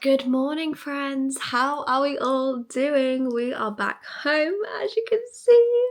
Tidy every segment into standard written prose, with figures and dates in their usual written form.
Good morning, friends. How are we all doing? We are back home, as you can see.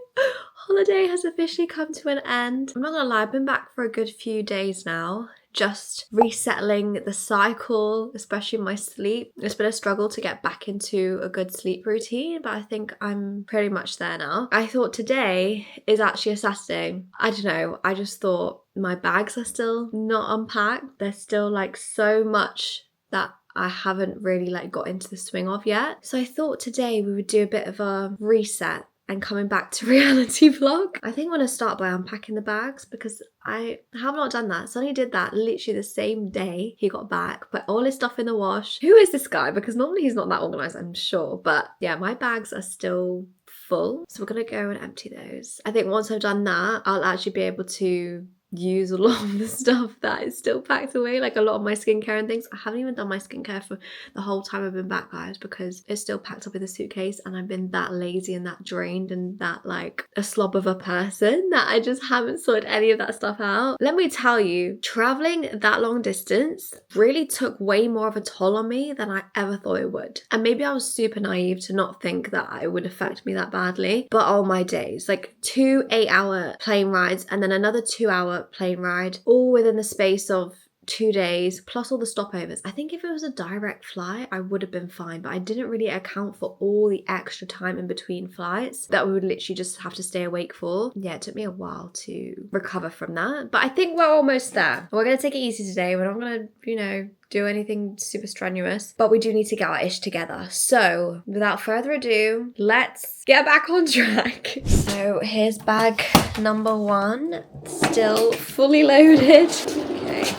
Holiday has officially come to an end. I'm not gonna lie, I've been back for a good few days now, just resettling the cycle, especially my sleep. It's been a struggle to get back into a good sleep routine, but I think I'm pretty much there now. I thought today is actually a Saturday. I don't know, I just thought my bags are still not unpacked. There's still like so much that I haven't really got into the swing of yet. So I thought today we would do a bit of a reset and coming back to reality vlog. I think I'm going to start by unpacking the bags because I have not done that. Sonny did that literally the same day he got back, put all his stuff in the wash. Who is this guy? Because normally he's not that organised, I'm sure. But yeah, my bags are still full. So we're going to go and empty those. I think once I've done that, I'll actually be able to use a lot of the stuff that is still packed away, like a lot of my skincare and things. I haven't even done my skincare for the whole time I've been back, guys, because it's still packed up in the suitcase and I've been that lazy and that drained and that like a slob of a person that I just haven't sorted any of that stuff out. Let me tell you, traveling that long distance really took way more of a toll on me than I ever thought it would. And maybe I was super naive to not think that it would affect me that badly, but oh my days, like 2 8-hour plane rides and then another 2-hour plane ride, all within the space of 2 days, plus all the stopovers. I think if it was a direct flight, I would have been fine, but I didn't really account for all the extra time in between flights that we would literally just have to stay awake for. Yeah, it took me a while to recover from that, but I think we're almost there. We're going to take it easy today. We're not going to, do anything super strenuous, but we do need to get our ish together. So without further ado, let's get back on track. So here's bag number 1, still fully loaded. Okay.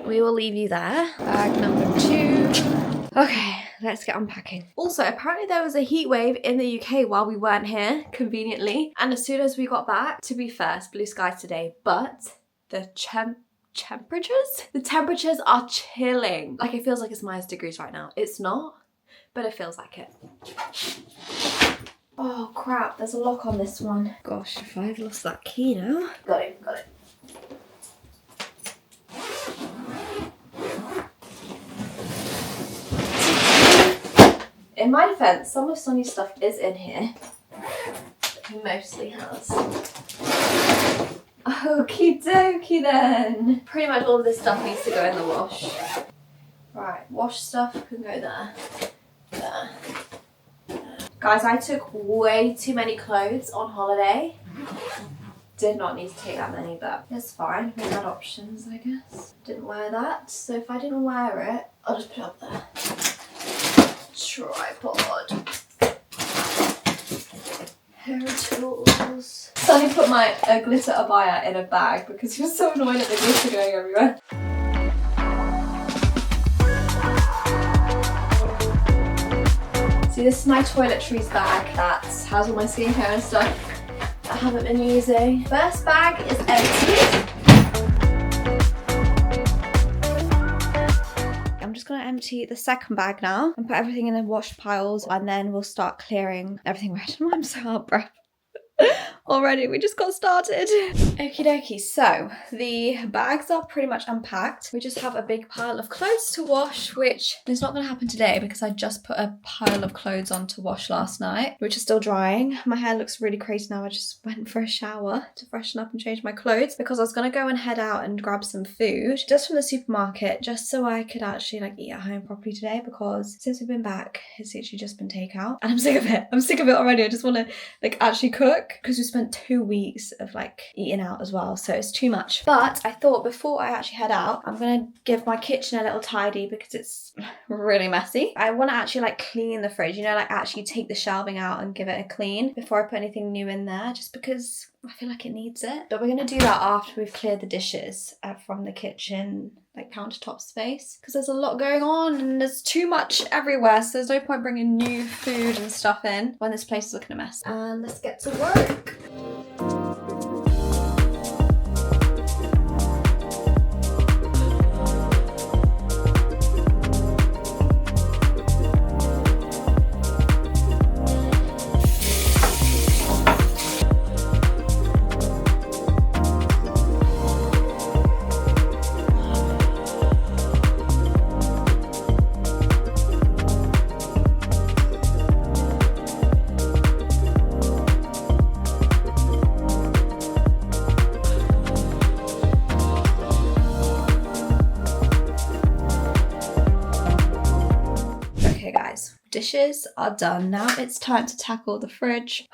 We will leave you there. Bag number 2. Okay, let's get unpacking. Also, apparently there was a heat wave in the UK while we weren't here, conveniently. And as soon as we got back, to be fair, it's blue skies today, but the temperatures are chilling. Like it feels like it's minus degrees right now. It's not, but it feels like it. Oh crap, there's a lock on this one. Gosh, if I've lost that key now. Got it. In my defense, some of Sonny's stuff is in here, but he mostly has. Okie dokie then. Pretty much all of this stuff needs to go in the wash. Right, wash stuff can go there. Guys, I took way too many clothes on holiday. Did not need to take that many, but it's fine. We had options, I guess. Didn't wear that, so if I didn't wear it, I'll just put it up there. Tripod. Hair tools. Sonny put my glitter abaya in a bag because he was so annoyed at the glitter going everywhere. See, this is my toiletries bag that has all my skincare and stuff that I haven't been using. First bag is empty. I'm just going to empty the second bag now and put everything in the wash piles, and then we'll start clearing everything random. I'm so out of breath. Already, we just got started. Okie dokie, so the bags are pretty much unpacked. We just have a big pile of clothes to wash, which is not going to happen today because I just put a pile of clothes on to wash last night, which is still drying. My hair looks really crazy now. I just went for a shower to freshen up and change my clothes because I was going to go and head out and grab some food just from the supermarket, just so I could actually eat at home properly today, because since we've been back, it's literally just been takeout and I'm sick of it. I'm sick of it already. I just want to actually cook, because we spent 2 weeks of eating out as well, so it's too much. But I thought before I actually head out, I'm gonna give my kitchen a little tidy because it's really messy. I want to actually clean the fridge, actually take the shelving out and give it a clean before I put anything new in there, just because I feel like it needs it. But we're gonna do that after we've cleared the dishes from the kitchen countertop space, because there's a lot going on and there's too much everywhere, so there's no point bringing new food and stuff in when this place is looking a mess. And let's get to work. dishes are done. Now it's time to tackle the fridge.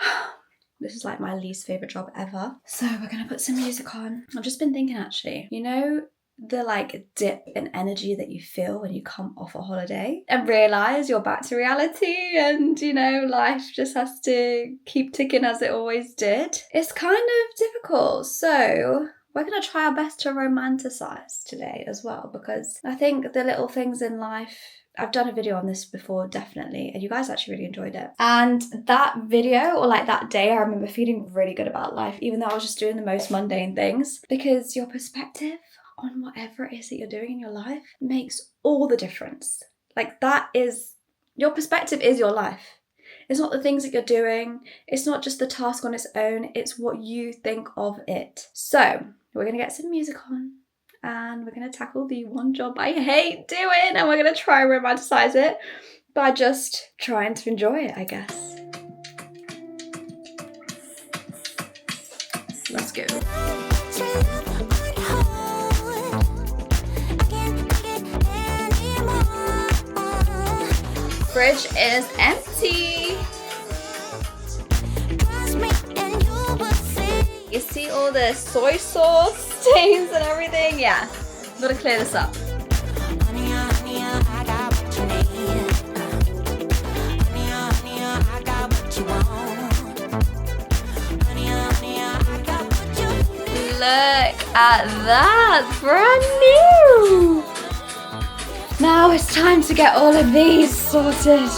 This is like my least favourite job ever. So we're gonna put some music on. I've just been thinking actually, you know, the like dip in energy that you feel when you come off a holiday and realise you're back to reality and, you know, life just has to keep ticking as it always did. It's kind of difficult. So we're going to try our best to romanticize today as well, because I think the little things in life, I've done a video on this before, definitely, and you guys actually really enjoyed it. And that video, or like that day, I remember feeling really good about life, even though I was just doing the most mundane things, because your perspective on whatever it is that you're doing in your life makes all the difference. Like that is, your perspective is your life. It's not the things that you're doing. It's not just the task on its own. It's what you think of it. So we're going to get some music on and we're going to tackle the one job I hate doing, and we're going to try and romanticize it by just trying to enjoy it, I guess. Let's go. Fridge is empty. You see all the soy sauce stains and everything? Yeah, gotta clear this up. Look at that, brand new! Now it's time to get all of these sorted.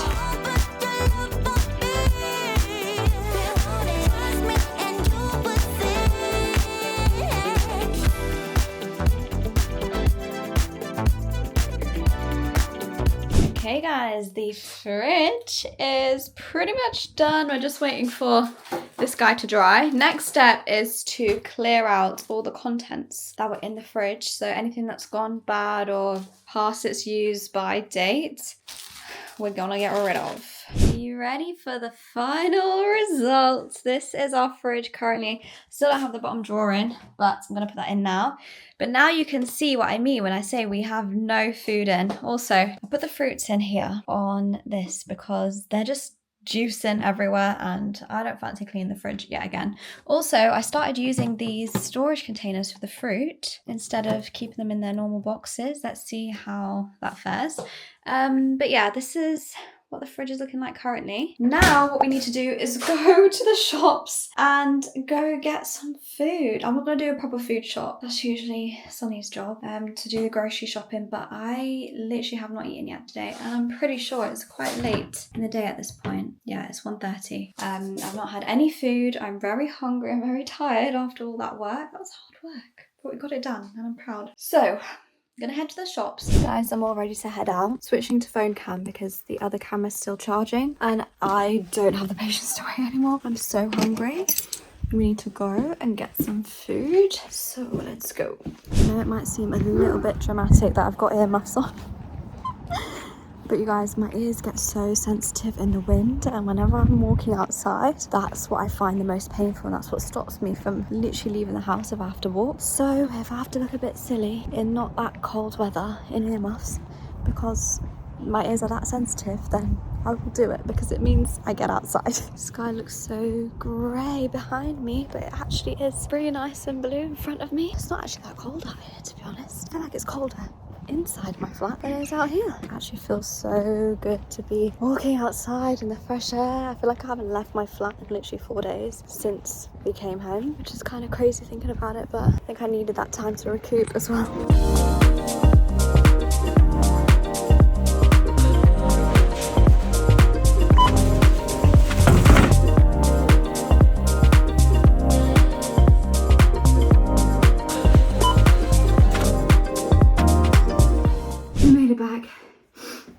Okay guys, the fridge is pretty much done. We're just waiting for this guy to dry. Next step is to clear out all the contents that were in the fridge. So anything that's gone bad or past its use by date, we're gonna get rid of. Are you ready for the final result? This is our fridge currently. Still don't have the bottom drawer in, but I'm gonna put that in now. But now you can see what I mean when I say we have no food in. Also, I put the fruits in here on this because they're just juicing everywhere and I don't fancy cleaning the fridge yet again. Also, I started using these storage containers for the fruit instead of keeping them in their normal boxes. Let's see how that fares. But yeah, this is what the fridge is looking like currently. Now what we need to do is go to the shops and go get some food. I'm not gonna do a proper food shop. That's usually Sunny's job, to do the grocery shopping, but I literally have not eaten yet today and I'm pretty sure it's quite late in the day at this point. Yeah, it's 1:30. I've not had any food. I'm very hungry. I'm very tired after all that work. That was hard work, but we got it done and I'm proud. So I'm gonna head to the shops. Guys, I'm all ready to head out. Switching to phone cam because the other camera's still charging and I don't have the patience to wait anymore. I'm so hungry. We need to go and get some food. So let's go. I know it might seem a little bit dramatic that I've got earmuffs on. But you guys, my ears get so sensitive in the wind, and whenever I'm walking outside, that's what I find the most painful, and that's what stops me from literally leaving the house if I have to walk. So if I have to look a bit silly in not that cold weather in earmuffs because my ears are that sensitive, then I will do it because it means I get outside. The sky looks so grey behind me, but it actually is pretty nice and blue in front of me. It's not actually that cold out here, to be honest. I feel like it's colder inside my flat than it is out here. It actually feels so good to be walking outside in the fresh air. I feel like I haven't left my flat in literally 4 days since we came home, which is kind of crazy thinking about it, but I think I needed that time to recoup as well.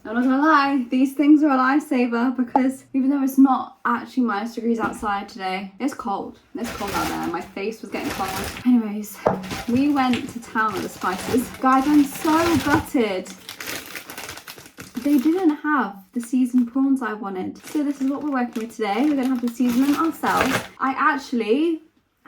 I'm not gonna lie, these things are a lifesaver because even though it's not actually -degrees outside today, it's cold. It's cold out there. My face was getting cold. Anyways, we went to town with the spices. Guys, I'm so gutted. They didn't have the seasoned prawns I wanted. So this is what we're working with today. We're gonna have to season them ourselves. I actually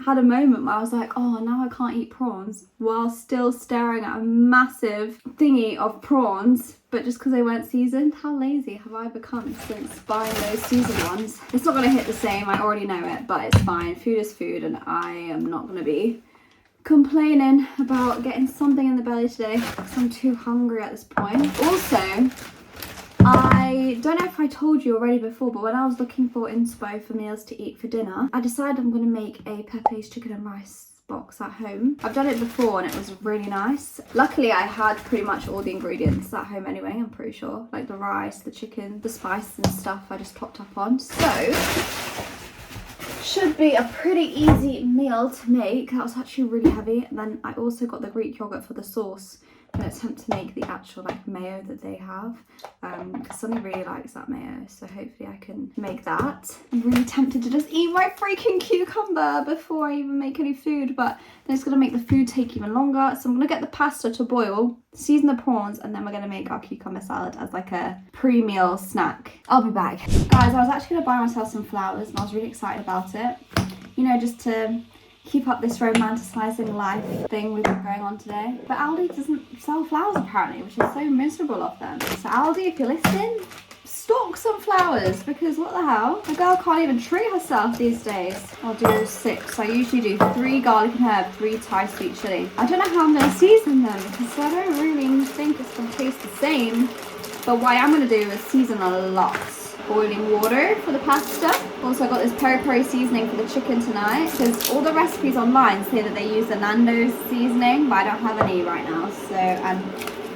had a moment where I was like, oh, now I can't eat prawns, while still staring at a massive thingy of prawns, but just because they weren't seasoned. How lazy have I become since buying those seasoned ones? It's not going to hit the same, I already know it, but it's fine. Food is food, and I am not going to be complaining about getting something in the belly today because I'm too hungry at this point. Also, I don't know if I told you already before, but when I was looking for inspo for meals to eat for dinner, I decided I'm going to make a Pepe's chicken and rice box at home. I've done it before and it was really nice. Luckily, I had pretty much all the ingredients at home anyway, I'm pretty sure. Like the rice, the chicken, the spices and stuff I just topped up on. So, should be a pretty easy meal to make. That was actually really heavy. And then I also got the Greek yogurt for the sauce, an attempt to make the actual like mayo that they have, because Sunny really likes that mayo, so hopefully I can make that. I'm really tempted to just eat my freaking cucumber before I even make any food, but then it's going to make the food take even longer. So I'm going to get the pasta to boil, season the prawns, and then we're going to make our cucumber salad as like a pre-meal snack. I'll be back. Guys, I was actually going to buy myself some flowers and I was really excited about it, you know, just to keep up this romanticizing life thing we've got going on today. But Aldi doesn't sell flowers apparently, which is so miserable of them. So Aldi, if you're listening, stock some flowers, because what the hell? A girl can't even treat herself these days. I'll do 6. I usually do 3 garlic and herb, 3 Thai sweet chili. I don't know how I'm going to season them because I don't really think it's going to taste the same. But what I am going to do is season a lot. Boiling water for the pasta. Also, I got this peri peri seasoning for the chicken tonight, because all the recipes online say that they use the Nando's seasoning, but I don't have any right now. So, and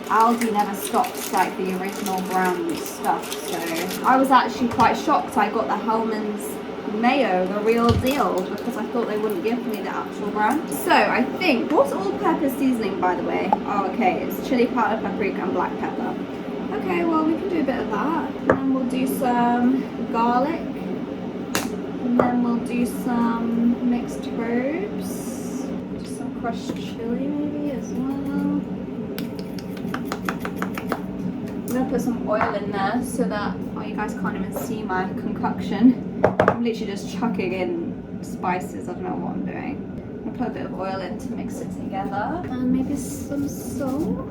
Aldi never stocks like the original brand stuff. So I was actually quite shocked I got the Hellmann's mayo, the real deal, because I thought they wouldn't give me the actual brand. So I think, what's all-purpose seasoning, by the way? Oh, okay, it's chili powder, paprika, and black pepper. Okay, well, we can do a bit of that. And then we'll do some garlic. And then we'll do some mixed herbs. Just some crushed chili maybe as well. I'm going to put some oil in there so that, oh, you guys can't even see my concoction. I'm literally just chucking in spices. I don't know what I'm doing. Put a bit of oil in to mix it together, and maybe some salt.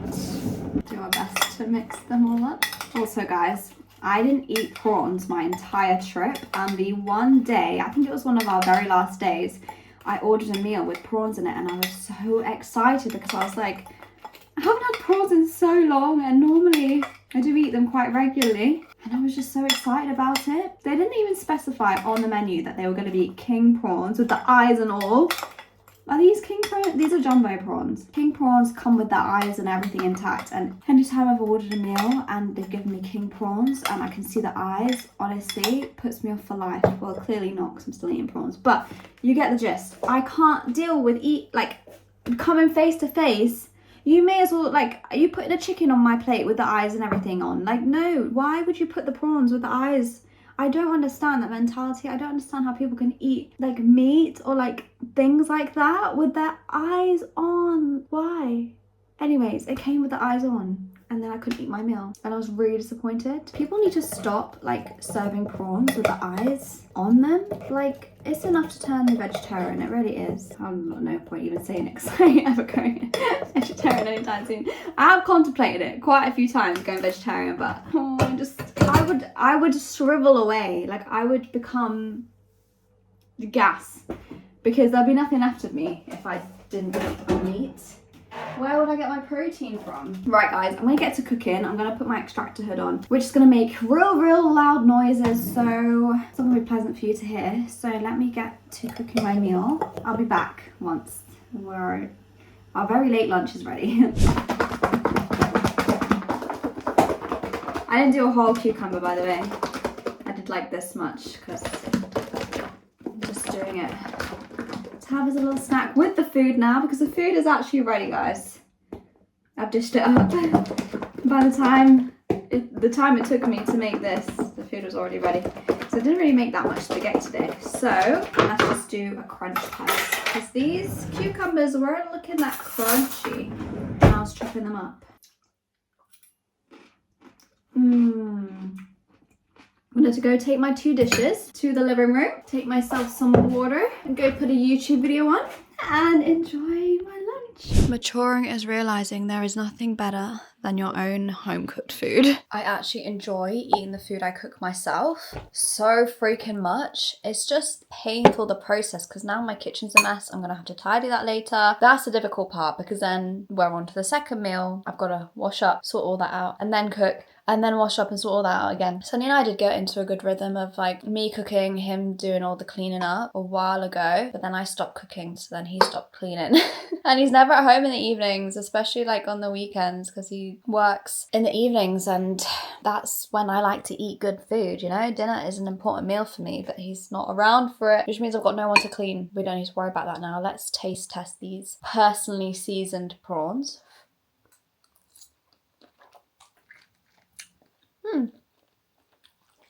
Do my best to mix them all up. Also, guys, I didn't eat prawns my entire trip, and the one day, I think it was one of our very last days, I ordered a meal with prawns in it, and I was so excited because I was like, I haven't had prawns in so long, and normally I do eat them quite regularly. And I was just so excited about it. They didn't even specify on the menu that they were going to be king prawns with the eyes and all. Are these king prawns? These are jumbo prawns. King prawns come with their eyes and everything intact, and anytime I've ordered a meal and they've given me king prawns and I can see the eyes, honestly, it puts me off for life. Well, clearly not, because I'm still eating prawns, but you get the gist. I can't deal with coming face to face. You may as well, like, are you putting a chicken on my plate with the eyes and everything on? Like, no, why would you put the prawns with the eyes? I don't understand that mentality. I don't understand how people can eat like meat or like things like that with their eyes on. Why? Anyways, it came with the eyes on, and then I couldn't eat my meal, and I was really disappointed. People need to stop like serving prawns with the eyes on them. Like, it's enough to turn me vegetarian. It really is. I'm no point even saying it because I ain't ever going vegetarian anytime soon. I have contemplated it quite a few times, going vegetarian, but I would shrivel away. Like, I would become gas, because there'll be nothing left of me if I didn't eat meat. Where would I get my protein from? Right, guys, I'm gonna get to cooking. I'm gonna put my extractor hood on, which is gonna make real loud noises, so it's not gonna be pleasant for you to hear. So let me get to cooking my meal. I'll be back once our very late lunch is ready. I didn't do a whole cucumber, by the way. I did like this much because I'm just doing it to have as a little snack with the food now, because the food is actually ready, guys. I've dished it up. By the time it took me to make this, the food was already ready. So I didn't really make that much spaghetti today. So let's just do a crunch test, because these cucumbers weren't looking that crunchy when I was chopping them up. I'm going to go take my 2 dishes to the living room, take myself some water, and go put a YouTube video on and enjoy my lunch. Maturing is realizing there is nothing better than your own home-cooked food. I actually enjoy eating the food I cook myself so freaking much. It's just painful, the process, because now my kitchen's a mess. I'm gonna have to tidy that later. That's the difficult part, because then we're on to the second meal. I've got to wash up, sort all that out, and then cook, and then wash up and sort all that out again. Sonny and I did get into a good rhythm of like me cooking, him doing all the cleaning up a while ago, but then I stopped cooking, so then he stopped cleaning. And he's never at home in the evenings, especially like on the weekends, because he works in the evenings, and that's when I like to eat good food, you know? Dinner is an important meal for me, but he's not around for it, which means I've got no one to clean. We don't need to worry about that now. Let's taste test these personally seasoned prawns.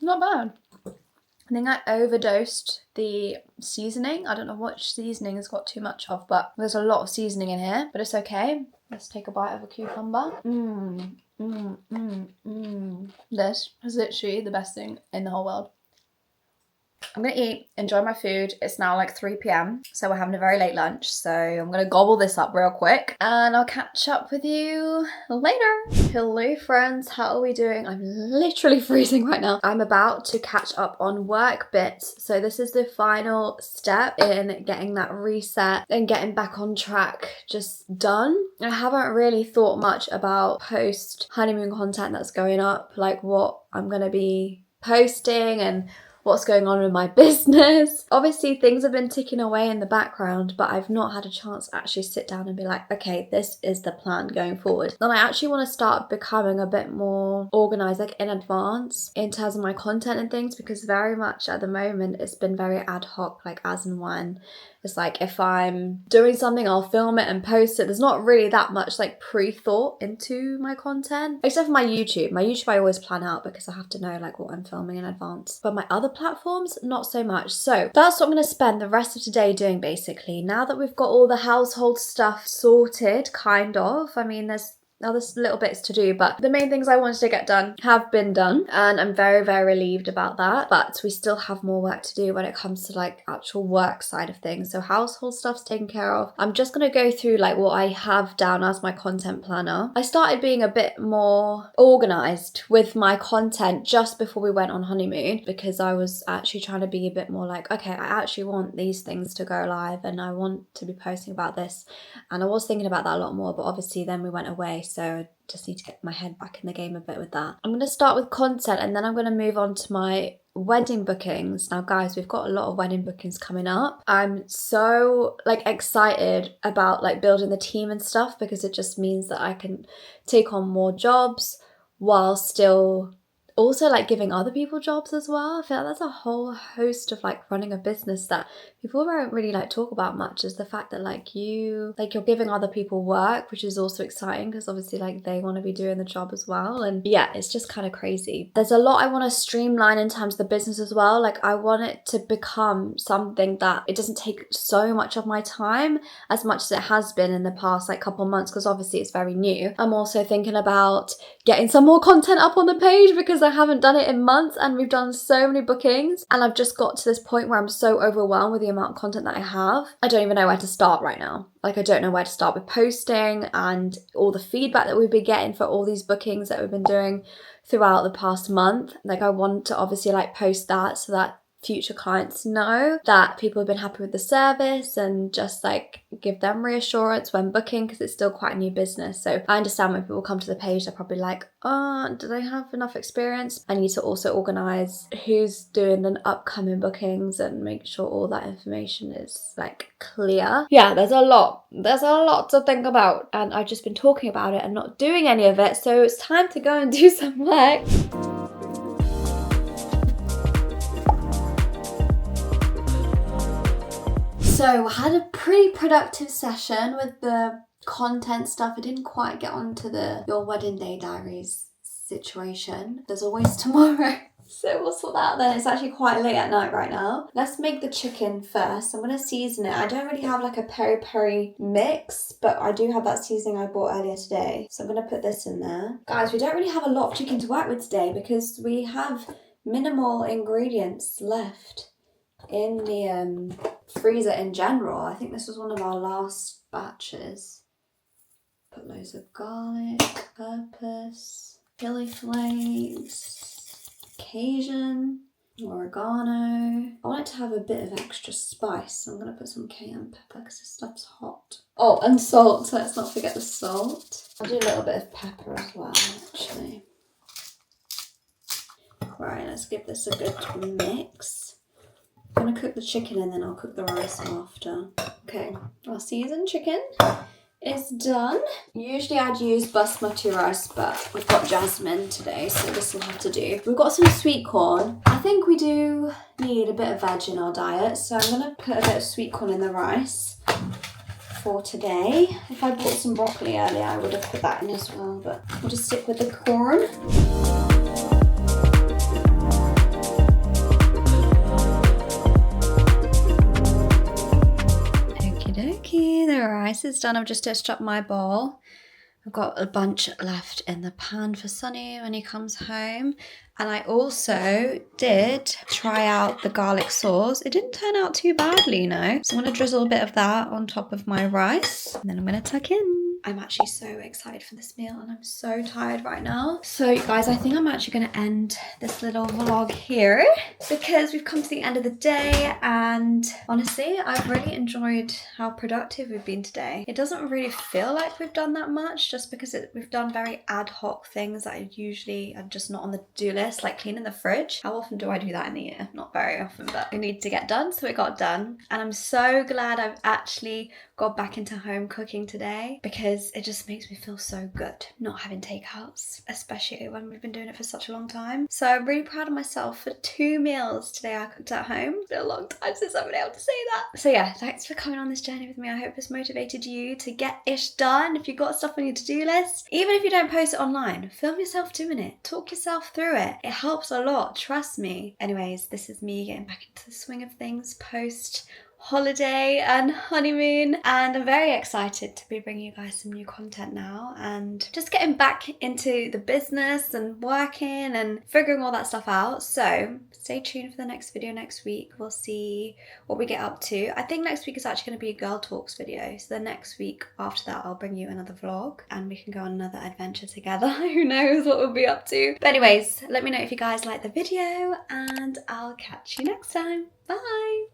Not bad. I think I overdosed the seasoning. I don't know which seasoning has got too much of, but there's a lot of seasoning in here, but it's okay. Let's take a bite of a cucumber. This is literally the best thing in the whole world. I'm gonna eat, enjoy my food. It's now like 3 p.m, so we're having a very late lunch, so I'm gonna gobble this up real quick and I'll catch up with you later. Hello friends, how are we doing? I'm literally freezing right now. I'm about to catch up on work bits, so this is the final step in getting that reset and getting back on track just done. I haven't really thought much about post-honeymoon content that's going up, like what I'm gonna be posting and what's going on with my business. Obviously things have been ticking away in the background, but I've not had a chance to actually sit down and be like, okay, this is the plan going forward. Then I actually want to start becoming a bit more organized, like in advance in terms of my content and things, because very much at the moment it's been very ad hoc, like as and when. It's like if I'm doing something, I'll film it and post it. There's not really that much like pre-thought into my content, except for my YouTube. My YouTube I always plan out because I have to know like what I'm filming in advance. But my other platforms, not so much. So that's what I'm going to spend the rest of today doing basically. Now that we've got all the household stuff sorted, kind of. I mean, there's little bits to do, but the main things I wanted to get done have been done, and I'm very, very relieved about that. But we still have more work to do when it comes to like actual work side of things. So household stuff's taken care of. I'm just going to go through like what I have down as my content planner. I started being a bit more organized with my content just before we went on honeymoon, because I was actually trying to be a bit more like, okay, I actually want these things to go live and I want to be posting about this. And I was thinking about that a lot more, but obviously then we went away, so I just need to get my head back in the game a bit with that. I'm going to start with content and then I'm going to move on to my wedding bookings. Now guys, we've got a lot of wedding bookings coming up. I'm so like excited about like building the team and stuff, because it just means that I can take on more jobs while still also like giving other people jobs as well. I feel like that's a whole host of like running a business that people don't really like talk about much, is the fact that you're giving other people work, which is also exciting because obviously like they want to be doing the job as well. And yeah, it's just kind of crazy. There's a lot I want to streamline in terms of the business as well. Like I want it to become something that it doesn't take so much of my time as much as it has been in the past like couple months, because obviously it's very new. I'm also thinking about getting some more content up on the page because I haven't done it in months and we've done so many bookings, and I've just got to this point where I'm so overwhelmed with the amount of content that I have. I don't even know where to start right now. Like I don't know where to start with posting and all the feedback that we've been getting for all these bookings that we've been doing throughout the past month. Like I want to obviously like post that so that future clients know that people have been happy with the service, and just like give them reassurance when booking, because it's still quite a new business. So I understand when people come to the page, they're probably like, oh, do they have enough experience? I need to also organize who's doing the upcoming bookings and make sure all that information is like clear. Yeah, there's a lot to think about, and I've just been talking about it and not doing any of it, so it's time to go and do some work. So I had a pretty productive session with the content stuff. I didn't quite get onto the your wedding day diaries situation. There's always tomorrow. So we'll sort that out then. It's actually quite late at night right now. Let's make the chicken first. I'm going to season it. I don't really have like a peri-peri mix, but I do have that seasoning I bought earlier today. So I'm going to put this in there. Guys, we don't really have a lot of chicken to work with today because we have minimal ingredients left in the freezer in general. I think this was one of our last batches. Put loads of garlic, purpose, chili flakes, Cajun, oregano. I want it to have a bit of extra spice, so I'm going to put some cayenne pepper because this stuff's hot. Oh, and salt, so let's not forget the salt. I'll do a little bit of pepper as well, actually. Right, let's give this a good mix. I'm going to cook the chicken and then I'll cook the rice after. Okay, our seasoned chicken is done. Usually I'd use basmati rice, but we've got jasmine today, so this will have to do. We've got some sweet corn. I think we do need a bit of veg in our diet, so I'm gonna put a bit of sweet corn in the rice for today. If I bought some broccoli earlier, I would have put that in as well, but we'll just stick with the corn. The rice is done. I've just dished up my bowl. I've got a bunch left in the pan for Sonny when he comes home. And I also did try out the garlic sauce. It didn't turn out too badly, you know. So I'm going to drizzle a bit of that on top of my rice. And then I'm going to tuck in. I'm actually so excited for this meal and I'm so tired right now. So you guys, I think I'm actually going to end this little vlog here because we've come to the end of the day, and honestly, I've really enjoyed how productive we've been today. It doesn't really feel like we've done that much just because we've done very ad hoc things that I usually are just not on the to-do list, like cleaning the fridge. How often do I do that in the year? Not very often, but we need to get done, so it got done. And I'm so glad I've actually got back into home cooking today because it just makes me feel so good not having takeouts, especially when we've been doing it for such a long time. So I'm really proud of myself for 2 meals today I cooked at home. It's been a long time since I've been able to say that. So yeah, thanks for coming on this journey with me. I hope it's motivated you to get ish done. If you've got stuff on your to-do list, even if you don't post it online, film yourself doing it, talk yourself through it. It helps a lot, trust me. Anyways, this is me getting back into the swing of things post holiday and honeymoon, and I'm very excited to be bringing you guys some new content now and just getting back into the business and working and figuring all that stuff out. So stay tuned for the next video next week. We'll see what we get up to. I think next week is actually going to be a girl talks video, so the next week after that I'll bring you another vlog and we can go on another adventure together. Who knows what we'll be up to. But anyways, let me know if you guys like the video and I'll catch you next time. Bye.